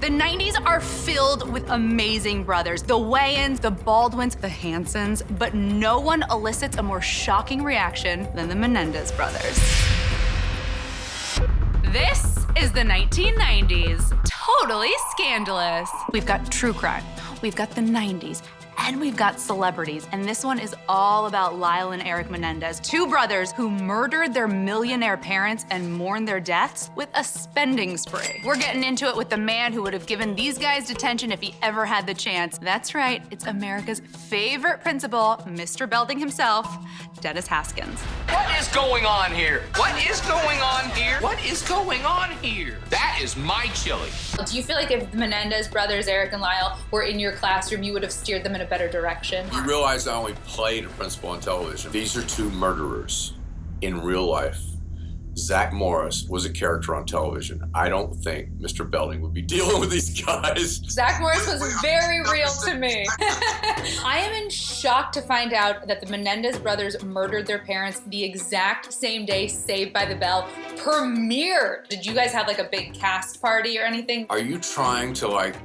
The 90s are filled with amazing brothers. The Wayans, the Baldwins, the Hansons, but no one elicits a more shocking reaction than the Menendez brothers. This is the 1990s. Totally scandalous. We've got true crime, we've got the 90s, and we've got celebrities. And this one is all about Lyle and Eric Menendez, two brothers who murdered their millionaire parents and mourned their deaths with a spending spree. We're getting into it with the man who would have given these guys detention if he ever had the chance. That's right, it's America's favorite principal, Mr. Belding himself, Dennis Haskins. What is going on here? What is going on here? What is going on here? That is my chili. Do you feel like if the Menendez brothers, Eric and Lyle, were in your classroom, you would have steered them in a better direction? You realize I only played a principal on television. These are two murderers in real life. Zach Morris was a character on television. I don't think Mr. Belding would be dealing with these guys. Zach Morris was very real to me. I am in shock to find out that the Menendez brothers murdered their parents the exact same day Saved by the Bell premiered. Did you guys have like a big cast party or anything? Are you trying to like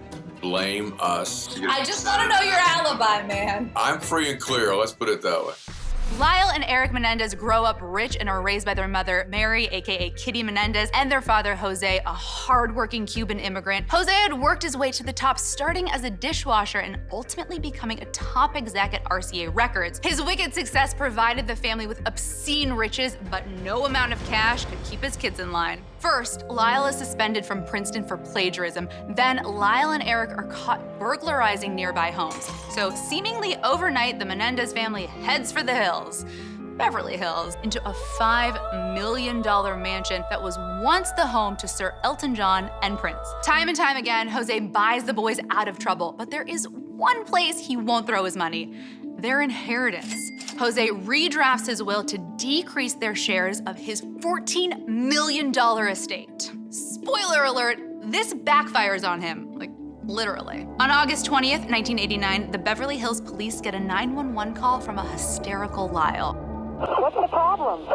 blame us? I just want to know your alibi, man. I'm free and clear, let's put it that way. Lyle and Eric Menendez grow up rich and are raised by their mother, Mary, AKA Kitty Menendez, and their father, Jose, a hardworking Cuban immigrant. Jose had worked his way to the top, starting as a dishwasher and ultimately becoming a top exec at RCA Records. His wicked success provided the family with obscene riches, but no amount of cash could keep his kids in line. First, Lyle is suspended from Princeton for plagiarism. Then Lyle and Eric are caught burglarizing nearby homes. So seemingly overnight, the Menendez family heads for the hills, Beverly Hills, into a $5 million mansion that was once the home to Sir Elton John and Prince. Time and time again, Jose buys the boys out of trouble, but there is one place he won't throw his money: their inheritance. Jose redrafts his will to decrease their shares of his $14 million estate. Spoiler alert, this backfires on him, like literally. On August 20th, 1989, the Beverly Hills police get a 911 call from a hysterical Lyle. What's the problem?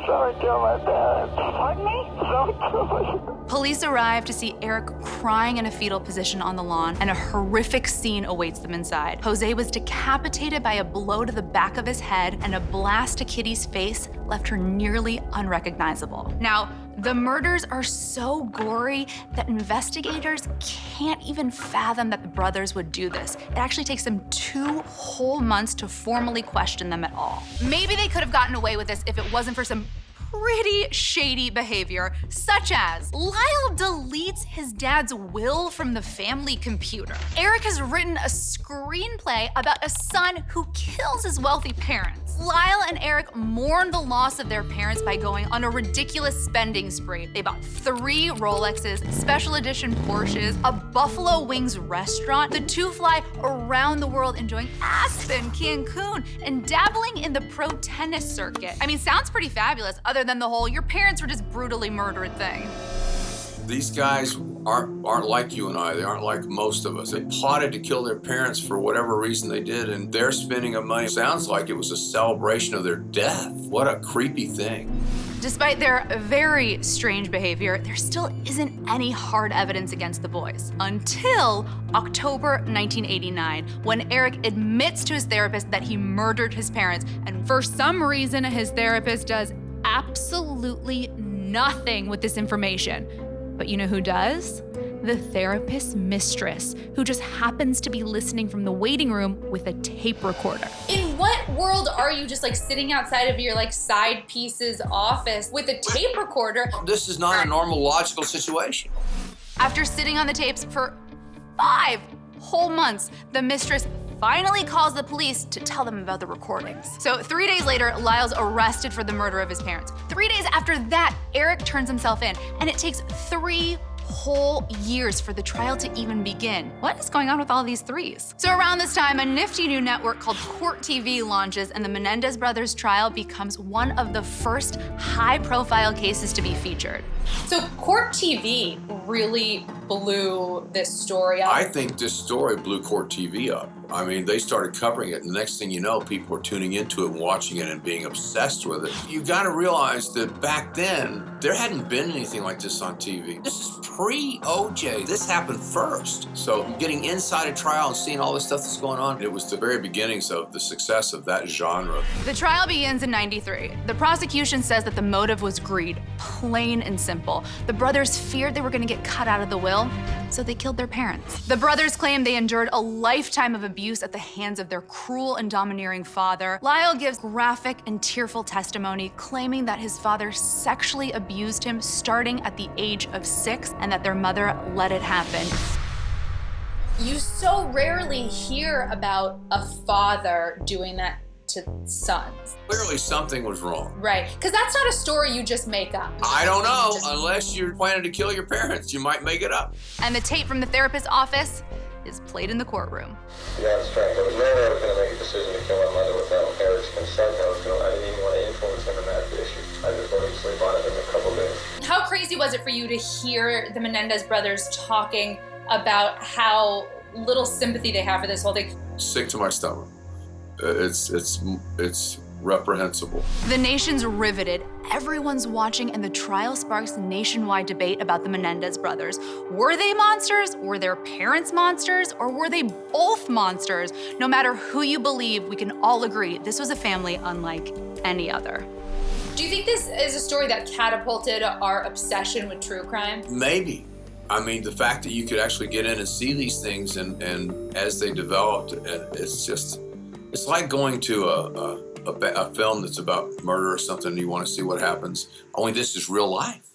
Someone killed my parents. Pardon me? Someone killed my... Police arrive to see Eric crying in a fetal position on the lawn, and a horrific scene awaits them inside. Jose was decapitated by a blow to the back of his head, and a blast to Kitty's face left her nearly unrecognizable. Now, the murders are so gory that investigators can't even fathom that the brothers would do this. It actually takes them 2 whole months to formally question them at all. Maybe they could have gotten away with this if it wasn't for some pretty shady behavior, such as Lyle deletes his dad's will from the family computer. Eric has written a screenplay about a son who kills his wealthy parents. Lyle and Eric mourn the loss of their parents by going on a ridiculous spending spree. They bought 3 Rolexes, special edition Porsches, a Buffalo Wings restaurant. The two fly around the world enjoying Aspen, Cancun, and dabbling in the pro tennis circuit. I mean, sounds pretty fabulous, other than the whole your parents were just brutally murdered thing. These guys aren't like you and I. They aren't like most of us. They plotted to kill their parents for whatever reason they did, and their spending of money sounds like it was a celebration of their death. What a creepy thing. Despite their very strange behavior, there still isn't any hard evidence against the boys until October 1989, when Eric admits to his therapist that he murdered his parents, and for some reason his therapist does absolutely nothing with this information. But you know who does? The therapist's mistress, who just happens to be listening from the waiting room with a tape recorder. In what world are you just like sitting outside of your like side piece's office with a tape recorder? This is not a normal logical situation. After sitting on the tapes for 5 whole months, the mistress finally calls the police to tell them about the recordings. So 3 days later, Lyle's arrested for the murder of his parents. 3 days after that, Eric turns himself in, and it takes 3 whole years for the trial to even begin. What is going on with all these 3s? So around this time, a nifty new network called Court TV launches, and the Menendez brothers trial becomes one of the first high-profile cases to be featured. So Court TV really blew this story up. I think this story blew Court TV up. I mean, they started covering it, and the next thing you know, people were tuning into it and watching it and being obsessed with it. You got to realize that back then, there hadn't been anything like this on TV. This is pre-OJ. This happened first. So getting inside a trial and seeing all this stuff that's going on, it was the very beginnings of the success of that genre. The trial begins in '93. The prosecution says that the motive was greed, plain and simple. The brothers feared they were going to get cut out of the will, so they killed their parents. The brothers claim they endured a lifetime of abuse at the hands of their cruel and domineering father. Lyle gives graphic and tearful testimony, claiming that his father sexually abused him starting at the age of 6 and that their mother let it happen. You so rarely hear about a father doing that to sons. Clearly something was wrong. Right, because that's not a story you just make up. I don't know, unless you're planning to kill your parents, you might make it up. And the tape from the therapist's office is played in the courtroom. Yeah, that's right. There was no way I was going to make a decision to kill my mother without Eric's consent. I didn't even want to influence him in that issue. I just wanted to sleep on it in a couple days. How crazy was it for you to hear the Menendez brothers talking about how little sympathy they have for this whole thing? Sick to my stomach. It's reprehensible. The nation's riveted, everyone's watching, and the trial sparks nationwide debate about the Menendez brothers. Were they monsters? Were their parents monsters? Or were they both monsters? No matter who you believe, we can all agree this was a family unlike any other. Do you think this is a story that catapulted our obsession with true crime? Maybe. I mean, the fact that you could actually get in and see these things and as they developed, and it's like going to a film that's about murder or something and you want to see what happens, only this is real life.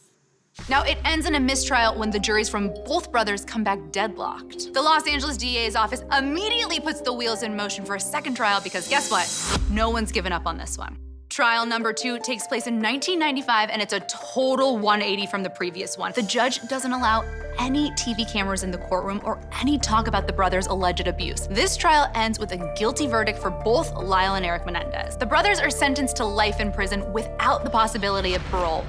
Now, it ends in a mistrial when the juries from both brothers come back deadlocked. The Los Angeles DA's office immediately puts the wheels in motion for a second trial because guess what? No one's given up on this one. Trial number 2 takes place in 1995, and it's a total 180 from the previous one. The judge doesn't allow any TV cameras in the courtroom or any talk about the brothers' alleged abuse. This trial ends with a guilty verdict for both Lyle and Eric Menendez. The brothers are sentenced to life in prison without the possibility of parole.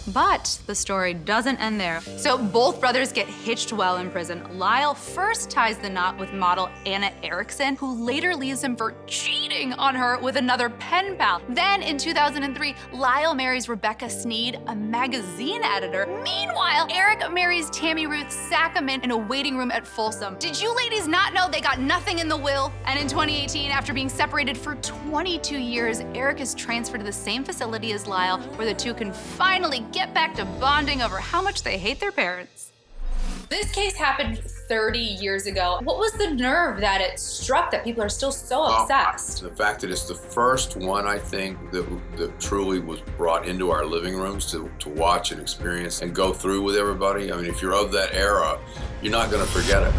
But the story doesn't end there. So both brothers get hitched while in prison. Lyle first ties the knot with model Anna Erickson, who later leaves him for cheating on her with another pen pal. Then in 2003, Lyle marries Rebecca Sneed, a magazine editor. Meanwhile, Eric marries Tammy Ruth Sackerman in a waiting room at Folsom. Did you ladies not know they got nothing in the will? And in 2018, after being separated for 22 years, Eric is transferred to the same facility as Lyle, where the two can finally get back to bonding over how much they hate their parents. This case happened 30 years ago. What was the nerve that it struck that people are still so obsessed? The fact that it's the first one, I think, that truly was brought into our living rooms to watch and experience and go through with everybody. I mean, if you're of that era, you're not going to forget it.